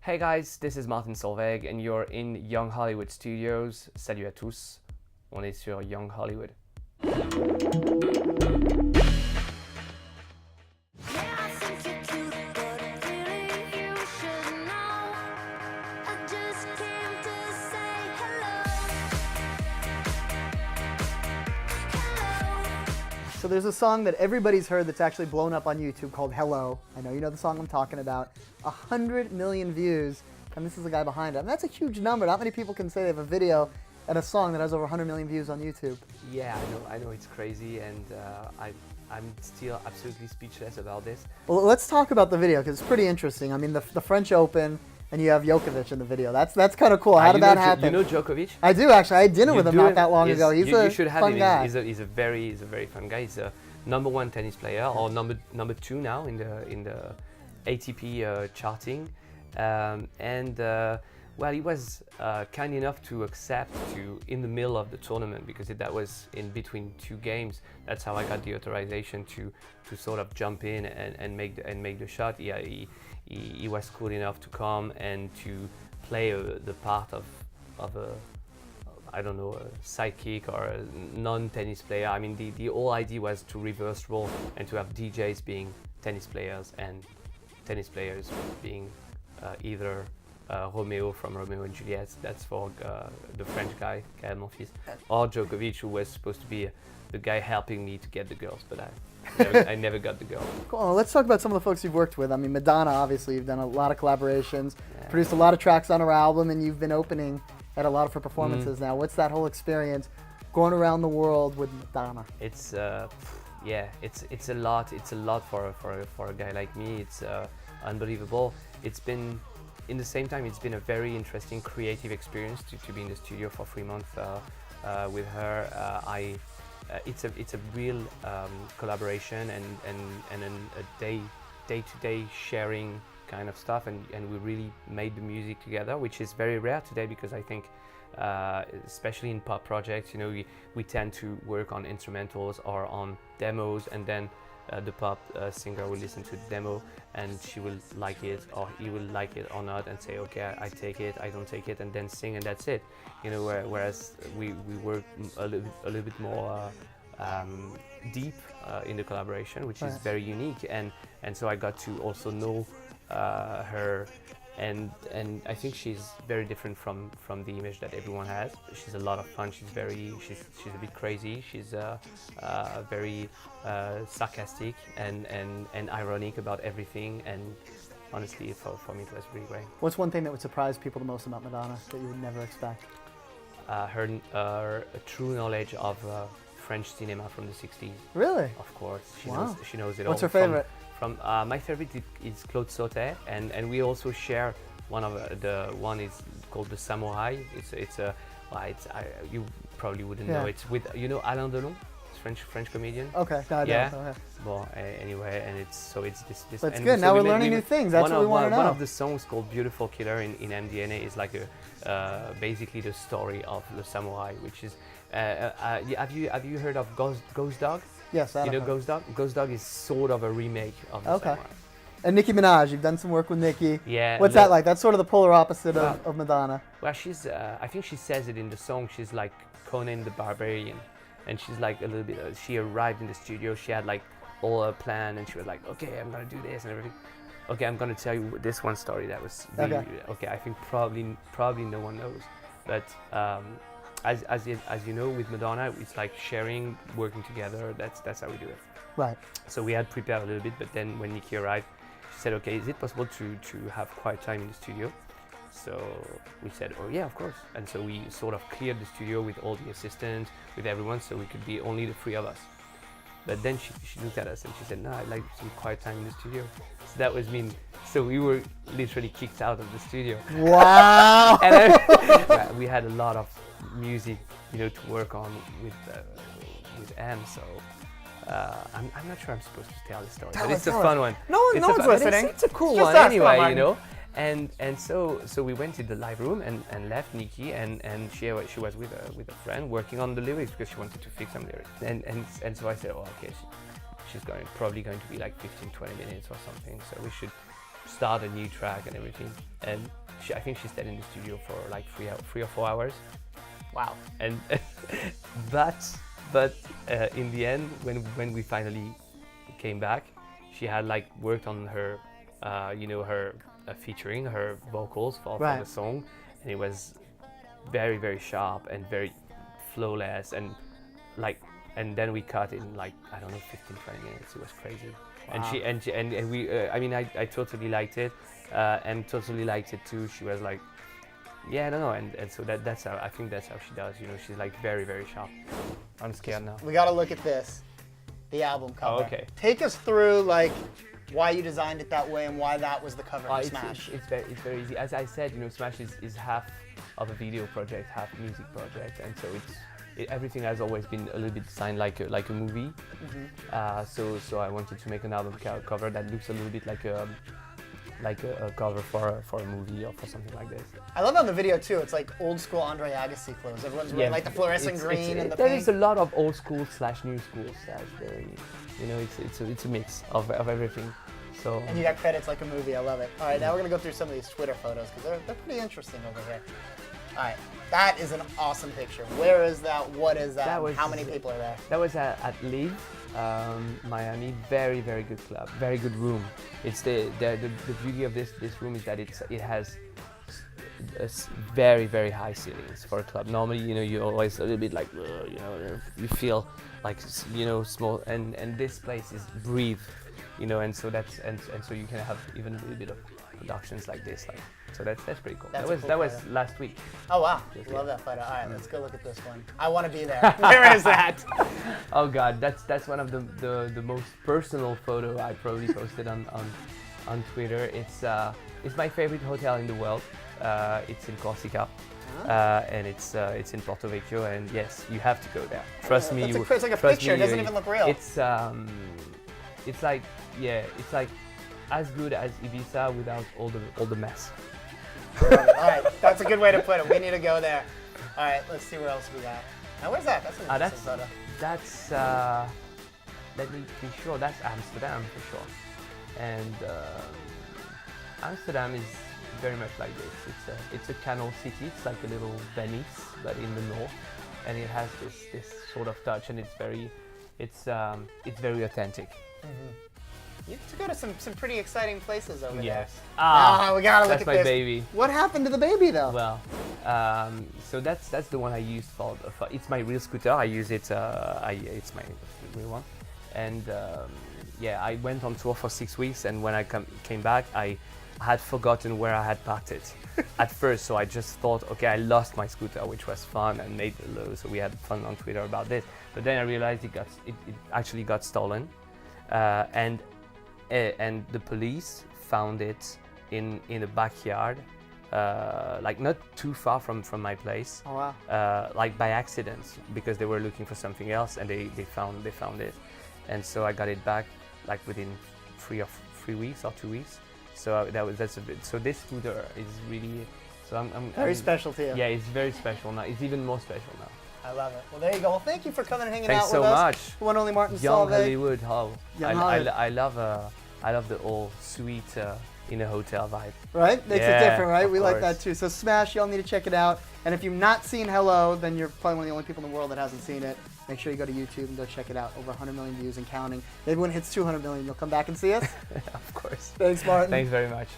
Hey guys, this is Martin Solveig and you're in Young Hollywood Studios. Salut à tous, on est sur Young Hollywood. So there's a song that everybody's heard that's actually blown up on YouTube called Hello. I know you know the song I'm talking about. 100 million views, and this is the guy behind it. And that's a huge number. Not many people can say they have a video and a song that has over 100 million views on YouTube. Yeah, I know it's crazy, and I'm still absolutely speechless about this. Well, let's talk about the video because it's pretty interesting. I mean, the French Open, and you have Djokovic in the video. That's kind of cool. How did that happen? You know Djokovic? I do actually. I had dinner with him not that long ago. He's a fun guy. He's a very fun guy. He's a #1 tennis player, or number 2 now in the ATP charting. Well, he was kind enough to accept in the middle of the tournament, because that was in between 2 games. That's how I got the authorization to sort of jump in and make the shot. Yeah, he was cool enough to come and to play the part of a, I don't know, a sidekick or a non-tennis player. I mean, the whole idea was to reverse role and to have DJs being tennis players and tennis players being either Romeo from Romeo and Juliet, that's for the French guy, Gaël Monfils, or Djokovic, who was supposed to be the guy helping me to get the girls, but I never got the girl. Cool. Well, let's talk about some of the folks you've worked with. I mean, Madonna, obviously, you've done a lot of collaborations, produced a lot of tracks on her album, and you've been opening at a lot of her performances now. What's that whole experience going around the world with Madonna? It's it's a lot. It's a lot for a guy like me. It's unbelievable. It's been, in the same time, it's been a very interesting creative experience to be in the studio for 3 months with her. It's a real collaboration and a day-to-day sharing kind of stuff, and we really made the music together, which is very rare today, because I think especially in pop projects, you know, we tend to work on instrumentals or on demos, and then the pop singer will listen to the demo and she will like it, or he will like it or not, and say, okay, I take it, I don't take it, and then sing, and that's it. You know, whereas we work a little bit more deep in the collaboration, which is very unique, and so I got to also know her, and I think she's very different from the image that everyone has. She's a lot of fun. She's a bit crazy. She's very sarcastic and ironic about everything. And honestly, for me, it was really great. What's one thing that would surprise people the most about Madonna that you would never expect? Her true knowledge of French cinema from the 60s. Really? Of course. She knows it all. What's her favorite? My favorite is Claude Sautet, and we also share one of the one is called The Samurai. You probably wouldn't know. It's with, you know, Alain Delon, French comedian. Okay, no, I don't. Okay. Well, anyway, and it's this. That's good. Now we're learning new things. That's what we want to know. One of the songs called "Beautiful Killer" in MDNA is like basically the story of the samurai, which is. Have you heard of Ghost Dog? Yes, I know Ghost Dog. Ghost Dog is sort of a remake of the samurai. And Nicki Minaj, you've done some work with Nicki. Yeah. What's that like? That's sort of the polar opposite of Madonna. Well, she's. I think she says it in the song. She's like Conan the Barbarian, and she's like a little bit. She arrived in the studio. She had like all her plan, and she was like, "Okay, I'm gonna do this and everything. Okay, I'm gonna tell you this one story that was really, okay. I think probably no one knows, but as you know, with Madonna, it's like sharing, working together. That's how we do it. Right. So we had prepared a little bit, but then when Nicki arrived, she said, "Okay, is it possible to have quiet time in the studio?" So we said, "Oh yeah, of course." And so we sort of cleared the studio with all the assistants, with everyone, so we could be only the 3 of us. But then she looked at us and she said, "No, I'd like some quiet time in the studio." So that was mean. So we were literally kicked out of the studio. Wow! And then, we had a lot of music, you know, to work on with M. So I'm not sure I'm supposed to tell this story, but it's a fun one. No one's listening. It's a cool one anyway, you know. And so we went to the live room and left Nicki, and she was with a friend working on the lyrics, because she wanted to fix some lyrics. And so I said, oh, okay, she's probably going to be like 15-20 minutes or something, so we should start a new track and everything. And I think she stayed in the studio for like 3 or 4 hours. Wow. And but in the end, when we finally came back, she had like worked on her, her featuring her vocals for the song, and it was very, very sharp and very flawless, and then we cut in like, I don't know, 15-20 minutes. It was crazy. Wow. And we I totally liked it, and totally liked it too. She was like, yeah, I don't know, and so that's how I think that's how she does. She's like very, very sharp. I'm scared now. We gotta look at this, the album cover. Oh, okay. Take us through like why you designed it that way and why that was the cover of Smash. It's very easy. As I said, Smash is half of a video project, half music project, and so everything has always been a little bit designed like a movie. Mm-hmm. So I wanted to make an album cover that looks a little bit like a cover for a movie or for something like this. I love on the video too. It's like old school Andre Agassi clothes. Everyone's wearing like the fluorescent green and the there pink. Is a lot of old school / new school / very, it's a mix of everything. So. And you got credits like a movie. I love it. All right, now we're gonna go through some of these Twitter photos because they're pretty interesting over here. All right, that is an awesome picture. Where is that? What is that? How many people are there? That was at Live, Miami. Very, very good club. Very good room. It's the beauty of this room is that it has very, very high ceilings for a club. Normally, you're always a little bit like, you feel like, small. And this place is breathe, and so that's and so you can have even a little bit of productions like this, so that's pretty cool. That was last week. Oh wow, love that photo. All right, let's go look at this one. I want to be there. Where is that? Oh God, that's one of the most personal photo I probably posted on Twitter. It's my favorite hotel in the world. It's in Corsica. And it's in Porto Vecchio, and yes, you have to go there. Trust me. It's like a picture. It doesn't even look real. It's like as good as Ibiza without all the mess. All right, that's a good way to put it. We need to go there. All right, let's see where else we got. Now, where's that? That's an interesting photo. That's let me be sure. That's Amsterdam for sure. And Amsterdam is very much like this. It's a canal city. It's like a little Venice, but in the north, and it has this sort of touch, and it's very authentic. Mm-hmm. You have to go to some pretty exciting places over there. Yes. We gotta look at this. That's my baby. What happened to the baby though? Well, so that's the one I used for it's my real scooter. I use it. It's my real one, and I went on tour for 6 weeks, and when I came back, I had forgotten where I had parked it at first. So I just thought, okay, I lost my scooter, which was fun, and so we had fun on Twitter about this. But then I realized it actually got stolen, and the police found it in the backyard, like not too far from my place. Oh wow! Like by accident, because they were looking for something else, and they found it, and so I got it back like within 3 weeks or 2 weeks. So that's a bit. So this scooter is really. So I'm very special to you. Yeah, it's very special now. It's even more special now. I love it. Well, there you go. Well, thank you for coming and hanging out with us. Thanks so much. One only Martin Solveig. Young Hollywood. I love the old sweet in a hotel vibe. Right? Makes it different, right? We course. like that too. So Smash, y'all need to check it out. And if you've not seen Hello, then you're probably one of the only people in the world that hasn't seen it. Make sure you go to YouTube and go check it out. Over 100 million views and counting. Maybe when it hits 200 million, you'll come back and see us. Of course. Thanks, Martin. Thanks very much.